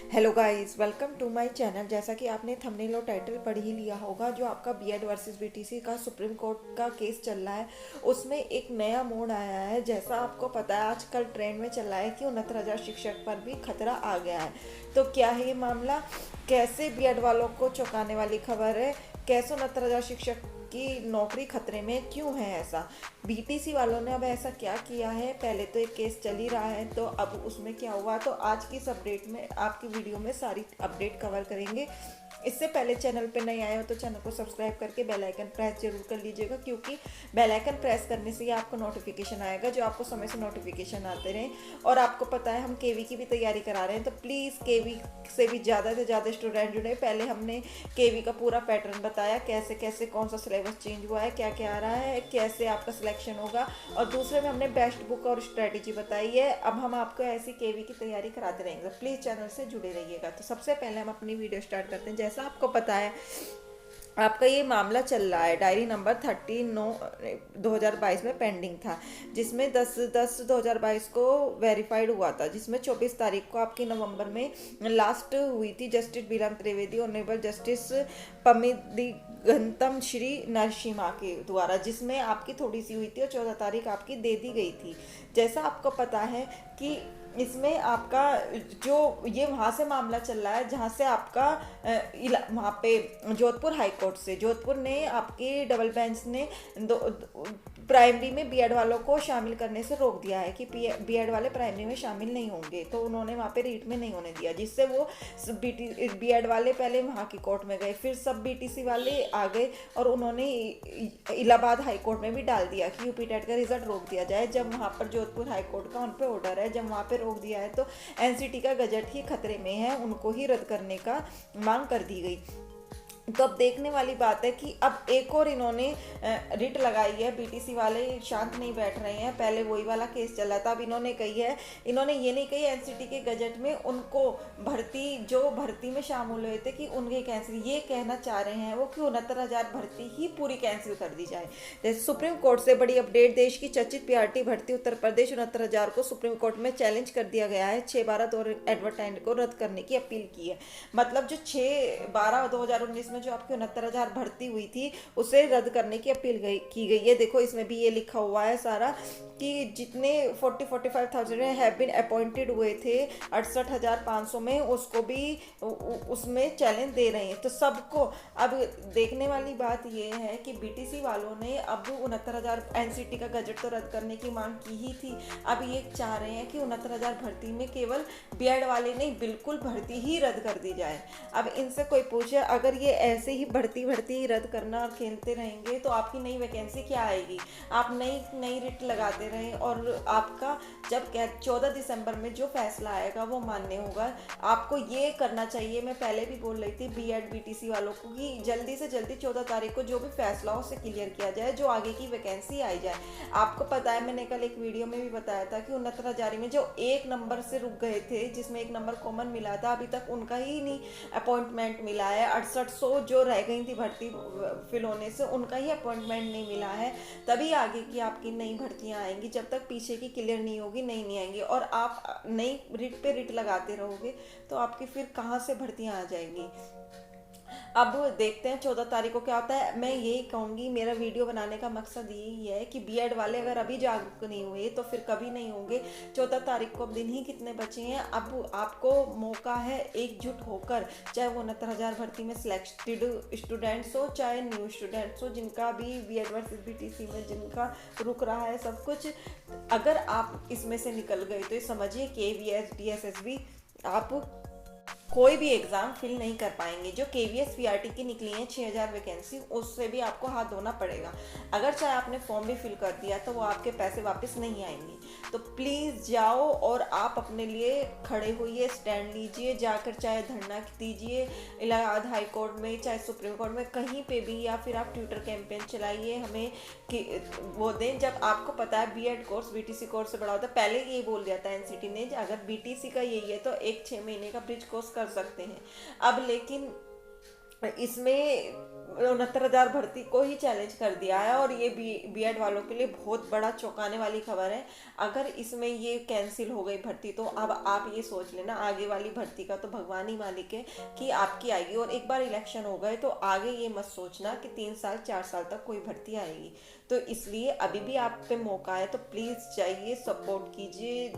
Hello guys, welcome to my channel. जैसा कि आपने थंबनेल और टाइटल पढ़ ही लिया होगा, जो आपका बीएड वर्सेस बीटीसी का सुप्रीम कोर्ट का केस चल रहा है, उसमें एक नया मोड़ आया है। जैसा आपको पता है, आजकल ट्रेंड में चल रहा है कि 69,000 शिक्षक पर भी खतरा आ गया है। तो क्या है ये मामला? कैसे बीएड वालों को चौंकाने वाली खबर है? कैसे 69,000 शिक्षक की नौकरी खतरे में क्यों है? ऐसा बीटीसी वालों ने अब ऐसा क्या किया है? पहले तो एक केस चल ही रहा है, तो अब उसमें क्या हुआ, तो आज की इस अपडेट में, आपकी वीडियो में सारी अपडेट कवर करेंगे। इससे पहले चैनल पे नए आए हो तो चैनल को सब्सक्राइब करके बेल आइकन प्रेस जरूर कर लीजिएगा, क्योंकि बेल आइकन प्रेस करने से ही आपको नोटिफिकेशन आएगा, जो आपको समय से नोटिफिकेशन आते रहें। और आपको पता है हम केवी की भी तैयारी करा रहे हैं, तो प्लीज़ केवी से भी ज़्यादा से ज़्यादा स्टूडेंट जुड़े। पहले हमने केवी का पूरा पैटर्न बताया, कैसे कैसे कौन सा सिलेबस चेंज हुआ है, क्या क्या आ रहा है, कैसे आपका सिलेक्शन होगा, और दूसरे में हमने बेस्ट बुक और स्ट्रेटेजी बताई है। अब हम आपको ऐसी केवी की तैयारी कराते रहेंगे, प्लीज़ चैनल से जुड़े रहिएगा। तो सबसे पहले हम अपनी वीडियो स्टार्ट करते हैं। जैसा आपको पता है, आपका ये मामला चल रहा है, डायरी नंबर 30/9/2022 में पेंडिंग था, जिसमें 10/10/2022 को वेरीफाइड हुआ था, जिसमें 24 तारीख को आपकी नवंबर में लास्ट हुई थी justice Beeram Trivedi, honourable justice Pamidighantam Shri Narasimha के द्वारा, जिसमें आपकी थोड़ी सी हुई थी और 14 तारीख आपकी दे दी गई थी। जैसा आपको पता है कि इसमें आपका जो ये वहाँ से मामला चल रहा है जहाँ से आपका वहाँ पे जोधपुर हाई कोर्ट से, जोधपुर ने आपके डबल बेंच ने प्राइमरी में बीएड वालों को शामिल करने से रोक दिया है कि बीएड वाले प्राइमरी में शामिल नहीं होंगे, तो उन्होंने वहाँ पे रीट में नहीं होने दिया, जिससे वो बीएड वाले पहले वहाँ की कोर्ट में गए, फिर सब बीटीसी वाले आ गए और उन्होंने इलाहाबाद हाई कोर्ट में भी डाल दिया कि यूपी टेट का रिजल्ट रोक दिया जाए। जब वहाँ पर जोधपुर हाई कोर्ट का उन पर ऑर्डर है, जब वहाँ पे रोक दिया है, तो एनसीटी का गजट ही खतरे में है, उनको ही रद्द करने का मांग कर दी गई। तो अब देखने वाली बात है कि अब एक और इन्होंने रिट लगाई है। बीटीसी वाले शांत नहीं बैठ रहे हैं, पहले वही वाला केस चला था, अब इन्होंने कही है, इन्होंने ये नहीं कही एनसीटी के गजट में उनको भर्ती में शामिल हुए थे कि उनके कैंसिल, ये कहना चाह रहे हैं वो कि 69,000 भर्ती ही पूरी कैंसिल कर दी जाए। जैसे सुप्रीम कोर्ट से बड़ी अपडेट, देश की चर्चित पीआरटी भर्ती उत्तर प्रदेश 69,000 को सुप्रीम कोर्ट में चैलेंज कर दिया गया है। 6/12 एडवर्टाइज को रद्द करने की अपील की है। मतलब जो 6/12/2019 में जो आपकी 69,000 भर्ती हुई थी, उसे रद्द करने की अपील की गई है। देखो इसमें भी ये लिखा हुआ है सारा कि जितने 45,000 हैव बीन अपॉइंटेड हुए थे 68,500 में, उसको भी उसमें चैलेंज दे रहे हैं। तो सबको अब देखने वाली बात ये है कि बीटीसी वालों ने अब 69,000 एनसीटी का गजट तो रद्द करने की मांग की ही थी, अब ये चाह रहे हैं कि 69,000 भर्ती में केवल बीएड वाले नहीं, बिल्कुल भर्ती ही रद्द कर दी जाए। अब इनसे कोई पूछे, अगर ये ऐसे ही भर्ती रद्द करना और खेलते रहेंगे तो आपकी नई वैकेंसी क्या आएगी? आप नई रिट लगाते रहें और आपका जब 14 दिसंबर में जो फैसला आएगा वो मान्य होगा। आपको ये करना चाहिए, मैं पहले भी बोल रही थी बीएड बीटीसी वालों को, कि जल्दी से जल्दी 14 तारीख को जो भी फैसला हो उसे क्लियर किया जाए, जो आगे की वैकेंसी आई जाए। आपको पता है, मैंने कल एक वीडियो में भी बताया था कि 69,000 में जो एक नंबर से रुक गए थे, जिसमें एक नंबर कॉमन मिला था, अभी तक उनका ही नहीं अपॉइंटमेंट मिला है। 6800 जो रह गई थी भर्ती फिल होने से, उनका ही अपॉइंटमेंट नहीं मिला है। तभी आगे की आपकी नई भर्तियां आएंगी, जब तक पीछे की क्लियर नहीं होगी नहीं आएंगी। और आप नई रिट पे रिट लगाते रहोगे तो आपकी फिर कहाँ से भर्तियां आ जाएंगी? अब देखते हैं 14 तारीख को क्या होता है। मैं यही कहूँगी, मेरा वीडियो बनाने का मकसद यही है कि बीएड वाले अगर अभी जागरूक नहीं हुए तो फिर कभी नहीं होंगे। 14 तारीख को अब दिन ही कितने बचे हैं, अब आपको मौका है एकजुट होकर, चाहे वो 69,000 भर्ती में सिलेक्टेड स्टूडेंट्स हो, चाहे न्यू स्टूडेंट्स हो, जिनका भी बीएड वर्सेस बीटीसी में जिनका रुक रहा है सब कुछ, अगर आप इसमें से निकल गए तो ये समझिए केवीएस डीएसएसबी आप कोई भी एग्ज़ाम फिल नहीं कर पाएंगे। जो केवीएस पीआरटी की निकली है 6,000 वैकेंसी, उससे भी आपको हाथ धोना पड़ेगा। अगर चाहे आपने फॉर्म भी फिल कर दिया तो वो आपके पैसे वापस नहीं आएंगे। तो प्लीज़ जाओ और आप अपने लिए खड़े होइए, स्टैंड लीजिए, जाकर चाहे धरना दीजिए इलाहाबाद हाई कोर्ट में, चाहे सुप्रीम कोर्ट में, कहीं पे भी, या फिर आप ट्विटर कैंपेन चलाइए, हमें कि वो दें। जब आपको पता है बीएड कोर्स बीटीसी कोर्स से बड़ा होता है, पहले यही बोल दिया था एनसीटी ने, अगर बीटीसी का यही है तो एक 6 महीने का ब्रिज कोर्स कर सकते हैं। अब लेकिन इसमें 69,000 भर्ती को ही चैलेंज कर दिया है, और ये बीएड वालों के लिए बहुत बड़ा चौंकाने वाली खबर है। अगर इसमें ये कैंसिल हो गई भर्ती, तो अब आप ये सोच लेना आगे वाली भर्ती का तो भगवान ही मालिक है कि आपकी आएगी। और एक बार इलेक्शन हो गए तो आगे ये मत सोचना कि 3 साल 4 साल तक कोई भर्ती आएगी। तो इसलिए अभी भी आप पे मौका है, तो प्लीज़ जाइए, सपोर्ट कीजिए,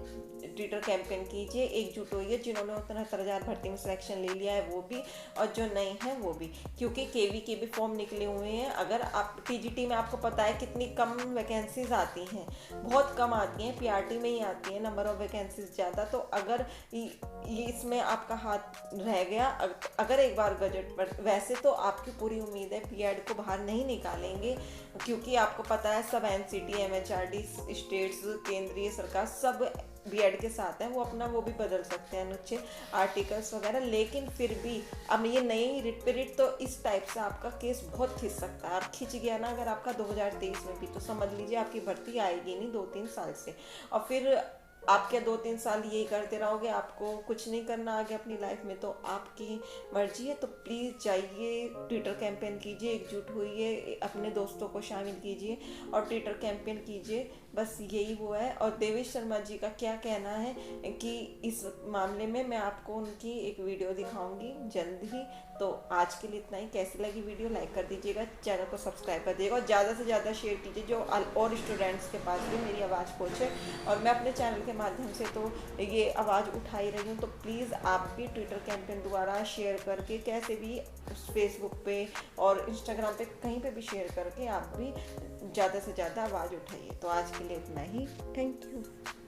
ट्विटर कैंपेन कीजिए, एकजुट होइए। जिन्होंने 69,000 भर्ती में सिलेक्शन ले लिया है वो भी, और जो नहीं है वो भी, क्योंकि केवी के भी फॉर्म निकले हुए हैं। अगर आप टीजीटी में, आपको पता है कितनी कम वैकेंसीज आती हैं, बहुत कम आती हैं, पीआरटी में ही आती है नंबर ऑफ वैकेंसीज ज़्यादा। तो अगर ये इसमें आपका हाथ रह गया, अगर एक बार गजट पर, वैसे तो आपकी पूरी उम्मीद है बीएड को बाहर नहीं निकालेंगे, क्योंकि आपको पता है सब एनसीटी, एमएचआरडी, स्टेट्स, केंद्रीय सरकार सब बीएड के साथ हैं, वो अपना वो भी बदल सकते हैं अनुच्छेद, आर्टिकल्स वगैरह। लेकिन फिर भी अब ये नई रिट पे रिट, तो इस टाइप से आपका केस बहुत खिंच सकता है। और खिंच गया ना अगर आपका 2023 में भी, तो समझ लीजिए आपकी भर्ती आएगी नहीं 2-3 साल से। और फिर आप क्या 2-3 साल यही करते रहोगे, आपको कुछ नहीं करना आगे अपनी लाइफ में, तो आपकी मर्जी है। तो प्लीज़ जाइए, ट्विटर कैंपेन कीजिए, एकजुट होइए, अपने दोस्तों को शामिल कीजिए और ट्विटर कैंपेन कीजिए, बस यही वो है। और देवेश शर्मा जी का क्या कहना है कि इस मामले में मैं आपको उनकी एक वीडियो दिखाऊंगी जल्द ही। तो आज के लिए इतना ही। कैसी लगी वीडियो लाइक कर दीजिएगा, चैनल को सब्सक्राइब कर दीजिएगा, और ज़्यादा से ज़्यादा शेयर कीजिए, जो और स्टूडेंट्स के पास भी मेरी आवाज़ पहुँचे। और मैं अपने चैनल के माध्यम से तो ये आवाज़ उठा ही रही हूँ, तो प्लीज़ आप भी ट्विटर कैंपेन द्वारा शेयर करके, कैसे भी फेसबुक पे और इंस्टाग्राम पे कहीं पे भी शेयर करके आप भी ज़्यादा से ज़्यादा आवाज़ उठाइए। तो आज के लिए इतना ही। Thank you.